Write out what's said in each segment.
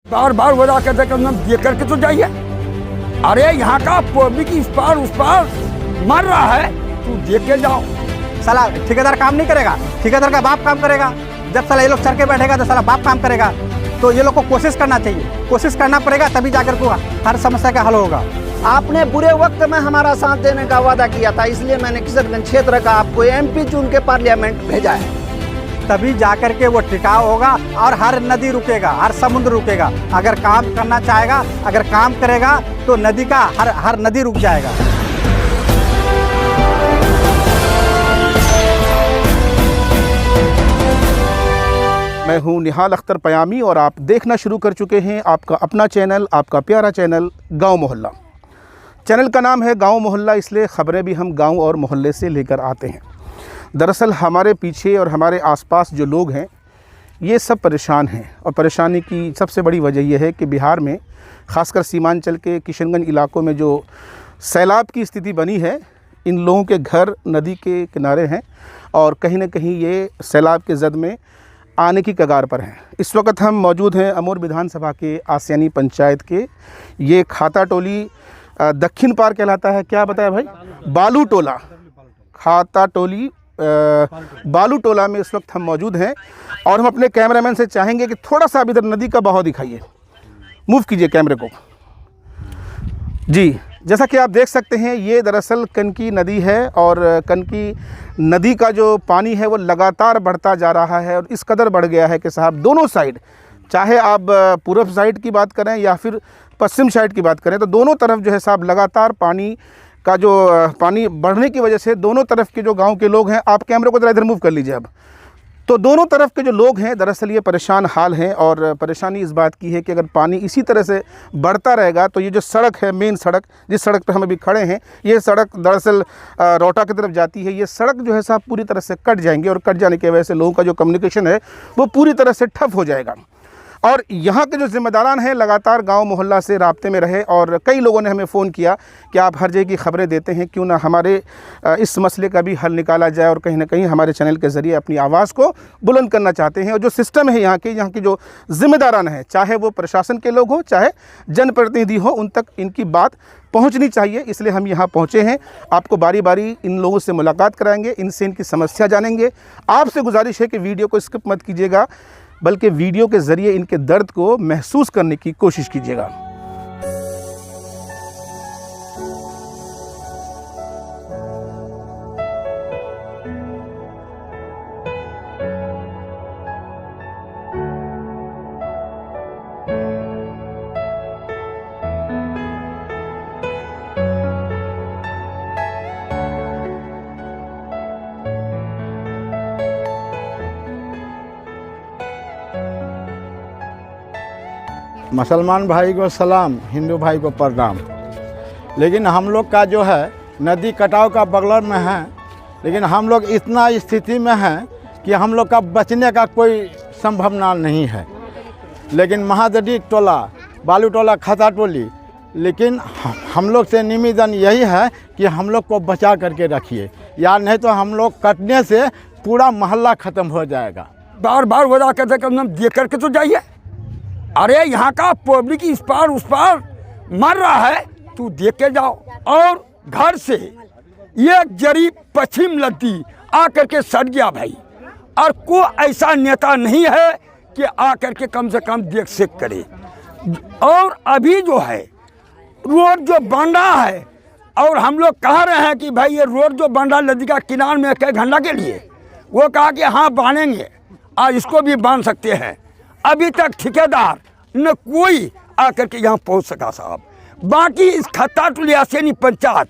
बार बार वजह कहते देख करके तो जाइए। अरे यहाँ का पब्लिक इस पार उस पार मर रहा है, तू देख के जाओ। साला ठेकेदार काम नहीं करेगा, ठेकेदार का बाप काम करेगा। जब साला ये लोग सर के बैठेगा तो साला बाप काम करेगा। तो ये लोग को कोशिश करना चाहिए, कोशिश करना पड़ेगा, तभी जाकर को हर समस्या का हल होगा। आपने बुरे वक्त में हमारा साथ देने का वादा किया था, इसलिए मैंने किशनगंज क्षेत्र का आपको एमपी चुन के पार्लियामेंट भेजा है। तभी जाकर के वो टिकाऊ होगा और हर नदी रुकेगा, हर समुद्र रुकेगा। अगर काम करना चाहेगा, अगर काम करेगा तो नदी का हर नदी रुक जाएगा। मैं हूं निहाल अख्तर पयामी और आप देखना शुरू कर चुके हैं आपका अपना चैनल, आपका प्यारा चैनल गांव मोहल्ला। चैनल का नाम है गांव मोहल्ला, इसलिए ख़बरें भी हम गांव और मोहल्ले से लेकर आते हैं। दरअसल हमारे पीछे और हमारे आसपास जो लोग हैं ये सब परेशान हैं, और परेशानी की सबसे बड़ी वजह यह है कि बिहार में ख़ासकर सीमांचल के किशनगंज इलाकों में जो सैलाब की स्थिति बनी है, इन लोगों के घर नदी के किनारे हैं और कहीं ना कहीं ये सैलाब के जद में आने की कगार पर हैं। इस वक्त हम मौजूद हैं अमूर विधानसभा के आसियानी पंचायत के, ये खाता टोली दक्षिण पार कहलाता है। क्या बताया भाई? बालू टोला, खाता टोली बालू टोला में इस वक्त हम मौजूद हैं और हम अपने कैमरामैन से चाहेंगे कि थोड़ा सा इधर नदी का बहाव दिखाइए, मूव कीजिए कैमरे को जी। जैसा कि आप देख सकते हैं ये दरअसल कनकी नदी है और कनकी नदी का जो पानी है वो लगातार बढ़ता जा रहा है और इस कदर बढ़ गया है कि साहब दोनों साइड, चाहे आप पूर्व साइड की बात करें या फिर पश्चिम साइड की बात करें, तो दोनों तरफ जो है साहब लगातार पानी का जो पानी बढ़ने की वजह से दोनों तरफ के जो गांव के लोग हैं, आप कैमरे को ज़रा इधर मूव कर लीजिए अब, तो दोनों तरफ के जो लोग हैं दरअसल ये परेशान हाल हैं। और परेशानी इस बात की है कि अगर पानी इसी तरह से बढ़ता रहेगा तो ये जो सड़क है, मेन सड़क जिस सड़क पर हम अभी खड़े हैं, ये सड़क दरअसल रोहटा की तरफ जाती है। ये सड़क जो है साहब पूरी तरह से कट जाएंगी और कट जाने की वजह से लोगों का जो कम्युनिकेशन है वो पूरी तरह से ठप हो जाएगा। और यहाँ के जो ज़िम्मेदारान हैं लगातार गांव मोहल्ला से राब्ते में रहे और कई लोगों ने हमें फ़ोन किया कि आप हर जगह की ख़बरें देते हैं, क्यों ना हमारे इस मसले का भी हल निकाला जाए, और कहीं ना कहीं हमारे चैनल के ज़रिए अपनी आवाज़ को बुलंद करना चाहते हैं। और जो सिस्टम है यहाँ के जो ज़िम्मेदारान हैं, चाहे वो प्रशासन के लोग हों चाहे जनप्रतिनिधि हो, उन तक इनकी बात पहुँचनी चाहिए। इसलिए हम यहाँ पहुँचे हैं, आपको बारी बारी इन लोगों से मुलाकात कराएंगे, इनसे इनकी समस्या जानेंगे। आपसे गुजारिश है कि वीडियो को स्किप मत कीजिएगा, बल्कि वीडियो के ज़रिए इनके दर्द को महसूस करने की कोशिश कीजिएगा। मुसलमान भाई को सलाम, हिंदू भाई को प्रणाम। लेकिन हम लोग का जो है नदी कटाव का बगल में है, लेकिन हम लोग इतना स्थिति में हैं कि हम लोग का बचने का कोई संभावना नहीं है। लेकिन महादडी टोला, बालू टोला, खाता टोली, लेकिन हम लोग से निवेदन यही है कि हम लोग को बचा करके रखिए, या नहीं तो हम लोग कटने से पूरा मोहल्ला ख़त्म हो जाएगा। बार बार वजह कहते देख करके तो जाइए। अरे यहाँ का पब्लिक इस पार उस पार मर रहा है, तू देख के जाओ। और घर से एक जरी पश्चिम नदी आकर के सट गया भाई, और कोई ऐसा नेता नहीं है कि आकर के कम से कम देख सेक करे। और अभी जो है रोड जो बन रहा है, और हम लोग कह रहे हैं कि भाई ये रोड जो बन रहा है नदी का किनारे में कई घंटा के लिए, वो कहा कि हाँ बांधेंगे, आज इसको भी बांध सकते हैं। अभी तक ठेकेदार न कोई आकर के यहाँ पहुँच सका साहब। बाकी इस खाता टोली आसियानी पंचायत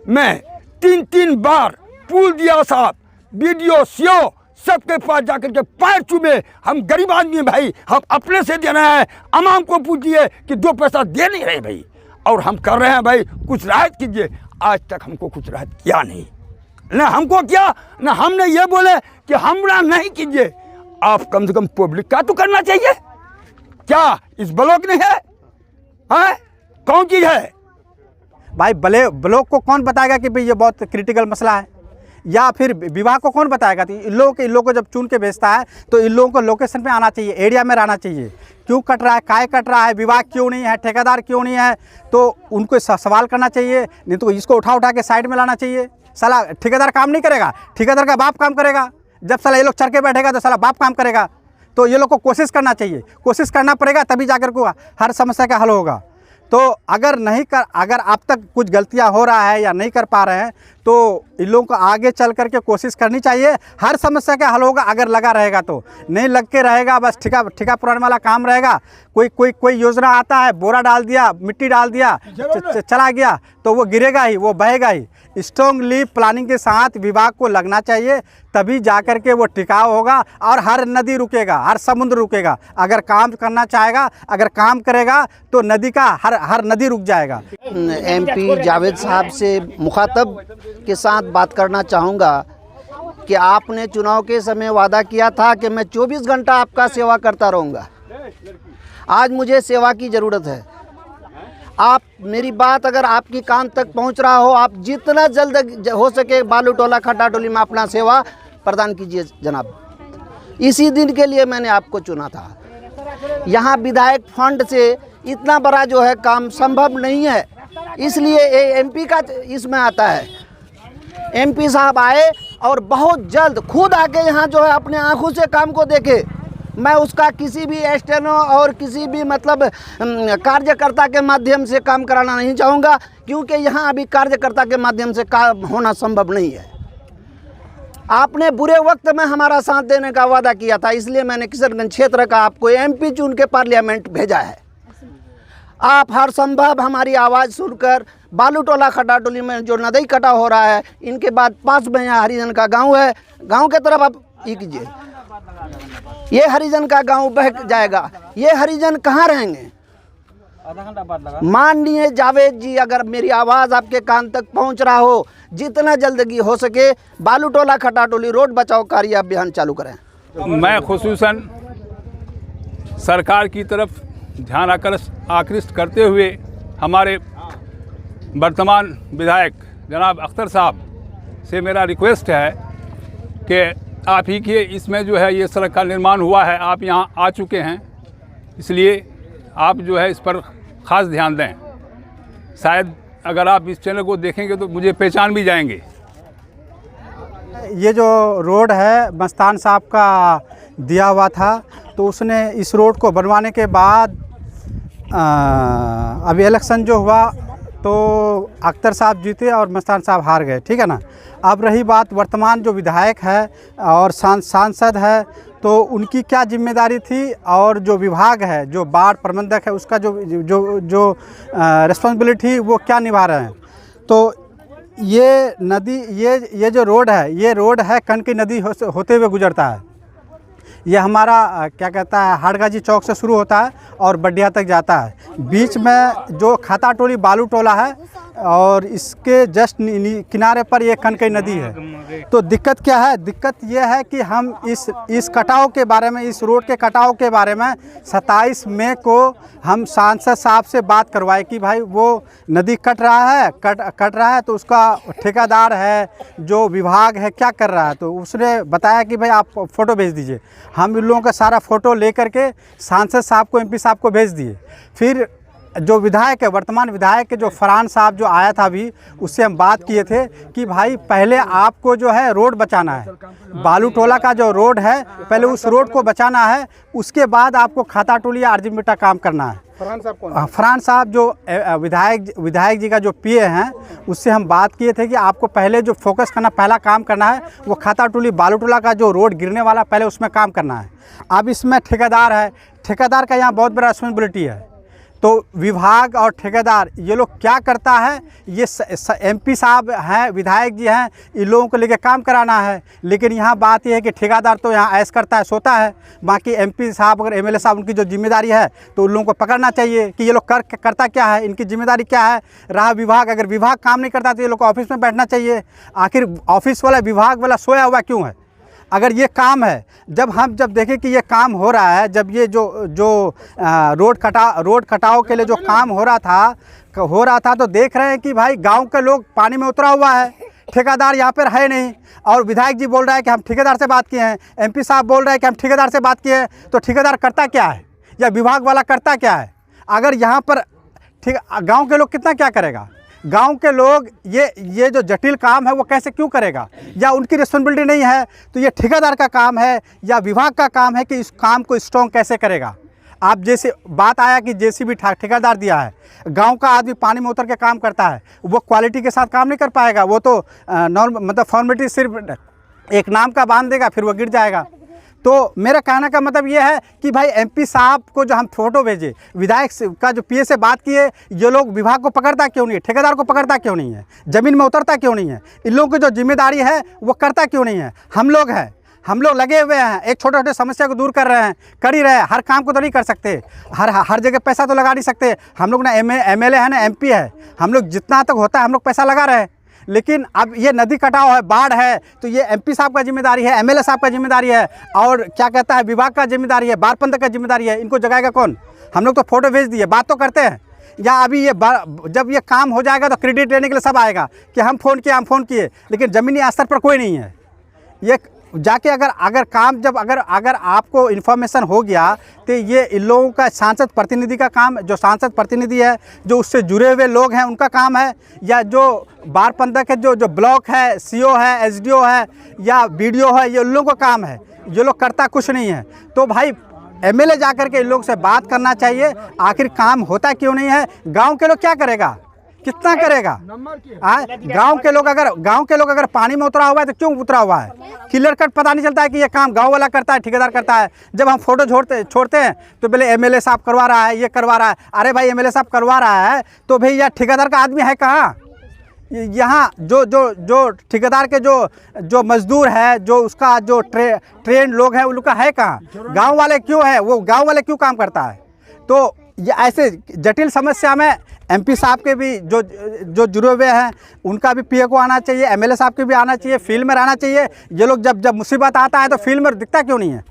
में 3 बार पुल दिया साहब, वीडियो सीओ सबके पास जाकर के पैर चूमे। हम गरीब आदमी हैं भाई, हम अपने से दे रहे हैं, अमाम को पूछिए कि 2 पैसा दे नहीं रहे भाई, और हम कर रहे हैं भाई कुछ राहत कीजिए। आज तक हमको कुछ राहत किया नहीं, न हमको किया न हमने ये बोले कि हमरा नहीं कीजिए। आप कम से कम पब्लिक का तो करना चाहिए। क्या इस ब्लॉक नहीं है? हाँ, कौन चीज़ है भाई ब्लॉक को कौन बताएगा कि भाई ये बहुत क्रिटिकल मसला है? या फिर विभाग को कौन बताएगा? तो इन लोगों को जब चुन के भेजता है तो इन लोगों को लोकेशन पे आना चाहिए, एरिया में रहना चाहिए। क्यों कट रहा है, काय कट रहा है, विभाग क्यों नहीं है, ठेकेदार क्यों नहीं है, तो उनको सवाल करना चाहिए। नहीं तो इसको उठा के साइड में लाना चाहिए। साला ठेकेदार काम नहीं करेगा, ठेकेदार का बाप काम करेगा। जब साला ये लोग चढ़ के बैठेगा तो साला बाप काम करेगा। तो ये लोग को कोशिश करना चाहिए, कोशिश करना पड़ेगा, तभी जाकर को हर समस्या का हल होगा। तो अगर अब तक कुछ गलतियां हो रहा है या नहीं कर पा रहे हैं तो इन लोगों को आगे चल करके कोशिश करनी चाहिए। हर समस्या का हल होगा अगर लगा रहेगा तो। नहीं लग के रहेगा बस ठिका पुराने वाला काम रहेगा। कोई योजना आता है, बोरा डाल दिया, मिट्टी डाल दिया, चला गया, तो वो गिरेगा ही, वो बहेगा ही। स्ट्रॉन्गली प्लानिंग के साथ विभाग को लगना चाहिए, तभी जाकर के वो टिकाऊ होगा और हर नदी रुकेगा, हर समुद्र रुकेगा। अगर काम करना चाहेगा, अगर काम करेगा तो नदी का हर नदी रुक जाएगा। MP जावेद साहब से मुखातब के साथ बात करना चाहूँगा कि आपने चुनाव के समय वादा किया था कि मैं 24 घंटा आपका सेवा करता रहूँगा। आज मुझे सेवा की ज़रूरत है। आप मेरी बात अगर आपकी कान तक पहुंच रहा हो, आप जितना जल्द हो सके बालू टोला खड्डा टोली में अपना सेवा प्रदान कीजिए जनाब। इसी दिन के लिए मैंने आपको चुना था। यहाँ विधायक फंड से इतना बड़ा जो है काम संभव नहीं है, इसलिए ये MP का इसमें आता है। MP साहब आए और बहुत जल्द खुद आके यहाँ जो है अपने आँखों से काम को देखे। मैं उसका किसी भी स्टेनो और किसी भी मतलब कार्यकर्ता के माध्यम से काम कराना नहीं चाहूँगा, क्योंकि यहाँ अभी कार्यकर्ता के माध्यम से काम होना संभव नहीं है। आपने बुरे वक्त में हमारा साथ देने का वादा किया था, इसलिए मैंने किशनगंज क्षेत्र का आपको MP चुन के पार्लियामेंट भेजा है। आप हर संभव हमारी आवाज़ सुनकर बालू टोला खड्डा टोली में जो नदी कटा हो रहा है, इनके बाद पास में यहाँ हरिजन का गाँव है, गाँव के तरफ आप ये कीजिए। ये हरिजन का गांव बह जाएगा। ये हरिजन कहाँ रहेंगे? माननीय जावेद जी, अगर मेरी आवाज़ आपके कान तक पहुंच रहा हो, जितना जल्दी हो सके बालू टोला खड्डा टोली रोड बचाओ कार्य अभियान चालू करें। मैं खुसूसन सरकार की तरफ ध्यान आकृष्ट करते हुए हमारे वर्तमान विधायक जनाब अख्तर साहब से मेरा रिक्वेस्ट है कि आप ही के इसमें जो है ये सड़क का निर्माण हुआ है, आप यहाँ आ चुके हैं, इसलिए आप जो है इस पर ख़ास ध्यान दें। शायद अगर आप इस चैनल को देखेंगे तो मुझे पहचान भी जाएंगे। ये जो रोड है मस्तान साहब का दिया हुआ था, तो उसने इस रोड को बनवाने के बाद अभी इलेक्शन जो हुआ तो अख्तर साहब जीते और मस्तान साहब हार गए, ठीक है ना। अब रही बात वर्तमान जो विधायक है और सांसद है, तो उनकी क्या जिम्मेदारी थी और जो विभाग है, जो बाढ़ प्रबंधक है, उसका जो रिस्पॉन्सिबिलिटी वो क्या निभा रहे हैं। तो ये नदी ये जो रोड है कनकी नदी होते हुए गुजरता है। ये हमारा क्या कहता है हाड़गाजी चौक से शुरू होता है और बड्डिया तक जाता है। बीच में जो खाता टोली बालू टोला है और इसके जस्ट किनारे पर ये कनकई नदी है। तो दिक्कत क्या है? दिक्कत ये है कि हम इस कटाव के बारे में, इस रोड के कटाव के बारे में 27 मई को हम सांसद साहब से बात करवाए कि भाई वो नदी कट रहा है तो उसका ठेकेदार है, जो विभाग है, क्या कर रहा है। तो उसने बताया कि भाई आप फ़ोटो भेज दीजिए। हम इन लोगों का सारा फ़ोटो ले करके सांसद साहब को, MP साहब को भेज दिए। फिर जो विधायक है, वर्तमान विधायक के जो फरहान साहब जो आया था अभी, उससे हम बात किए थे कि भाई पहले आपको जो है रोड बचाना है, बालू टोला का जो रोड है पहले उस रोड को बचाना है, उसके बाद आपको खाता टोली या अर्जी मिट्टा काम करना है। फरहान साहब जो विधायक जी का जो PA हैं, उससे हम बात किए थे कि आपको पहले जो फोकस करना, पहला काम करना है वो खाता टोली बालू टोला का जो रोड गिरने वाला, पहले उसमें काम करना है। अब इसमें ठेकेदार है, ठेकेदार का यहाँ बहुत बड़ा रिस्पॉन्सिबिलिटी है। तो विभाग और ठेकेदार ये लोग क्या करता है, ये MP साहब हैं, विधायक जी हैं, इन लोगों को लेके काम कराना है। लेकिन यहाँ बात ये है कि ठेकेदार तो यहाँ ऐश करता है, सोता है। बाकी MP साहब अगर MLA साहब उनकी जो जिम्मेदारी है तो उन लोगों को पकड़ना चाहिए कि ये लोग करता क्या है, इनकी जिम्मेदारी क्या है। रहा विभाग, अगर विभाग काम नहीं करता तो ये लोग को ऑफिस में बैठना चाहिए। आखिर ऑफिस वाला, विभाग वाला सोया हुआ क्यों है? अगर ये काम है, जब देखें कि ये काम हो रहा है, जब ये जो रोड कटाव के लिए जो काम हो रहा था तो देख रहे हैं कि भाई गांव के लोग पानी में उतरा हुआ है, ठेकेदार यहाँ पर है नहीं, और विधायक जी बोल रहा है कि हम ठेकेदार से बात किए हैं, एमपी साहब बोल रहे हैं कि हम ठेकेदार से बात किए हैं, तो ठेकेदार करता क्या है या विभाग वाला करता क्या है? अगर यहाँ पर ठीक गांव के लोग कितना क्या करेगा? गांव के लोग ये जो जटिल काम है वो कैसे क्यों करेगा? या उनकी रिस्पॉन्सिबिलिटी नहीं है तो ये ठेकेदार का काम है या विभाग का काम है कि इस काम को स्ट्रॉन्ग कैसे करेगा? आप जैसे बात आया कि जेसीबी ठेकेदार दिया है, गांव का आदमी पानी में उतर के काम करता है, वो क्वालिटी के साथ काम नहीं कर पाएगा, वो तो नॉर्मल मतलब फॉर्मेलिटी सिर्फ एक नाम का बांध देगा फिर वो गिर जाएगा। तो मेरा कहने का मतलब ये है कि भाई एमपी साहब को जो हम फ़ोटो भेजे, विधायक का जो पीए से बात किए, ये लोग विभाग को पकड़ता क्यों नहीं है? ठेकेदार को पकड़ता क्यों नहीं है? ज़मीन में उतरता क्यों नहीं है? इन लोगों की जो जिम्मेदारी है वो करता क्यों नहीं है? हम लोग हैं, हम लोग लगे हुए हैं, एक छोटे छोटे समस्या को दूर कर रहे हैं, कर ही रहे हैं। हर काम को तो नहीं कर सकते, हर जगह पैसा तो लगा नहीं सकते। हम लोग ना एमएलए है ना एमपी है, हम लोग जितना तक होता है हम लोग पैसा लगा रहे हैं। लेकिन अब ये नदी कटाव है, बाढ़ है, तो ये एमपी साहब का जिम्मेदारी है, एमएलए साहब का जिम्मेदारी है, और क्या कहता है विभाग का जिम्मेदारी है, बारपंथ का जिम्मेदारी है। इनको जगाएगा कौन? हम लोग तो फोटो भेज दिए, बात तो करते हैं। या अभी ये जब ये काम हो जाएगा तो क्रेडिट लेने के लिए सब आएगा कि हम फ़ोन किए, लेकिन ज़मीनी स्तर पर कोई नहीं है। ये जाके अगर काम जब अगर आपको इन्फॉर्मेशन हो गया तो ये इन लोगों का सांसद प्रतिनिधि का काम, जो सांसद प्रतिनिधि है, जो उससे जुड़े हुए लोग हैं उनका काम है, या जो बारपंथ के जो ब्लॉक है, सीओ है, एसडीओ है या बीडीओ है, ये उन लोगों का काम है। ये लोग करता कुछ नहीं है। तो भाई एमएलए जाकर के इन लोग से बात करना चाहिए, आखिर काम होता क्यों नहीं है? गाँव के लोग क्या करेगा, कितना करेगा? गांव के लोग अगर पानी में उतरा हुआ है तो क्यों उतरा हुआ है? क्लियर कट पता नहीं चलता है कि ये काम गांव वाला करता है, ठेकेदार करता है। जब हम फोटो छोड़ते हैं तो पहले एमएलए साहब करवा रहा है, ये करवा रहा है। अरे भाई एमएलए साहब करवा रहा है तो भाई यह ठेकेदार का आदमी है कहाँ? यहाँ जो ठेकेदार के जो मजदूर है, जो उसका जो ट्रेन लोग हैं, उनका है कहाँ? गाँव वाले क्यों है? वो गाँव वाले क्यों काम करता है? तो ये ऐसे जटिल समस्या में एमपी साहब के भी जो जुड़े हुए हैं उनका भी पीए को आना चाहिए, एमएलए साहब के भी आना चाहिए, फील्ड में रहना चाहिए। ये लोग जब मुसीबत आता है तो फील्ड में दिखता क्यों नहीं है?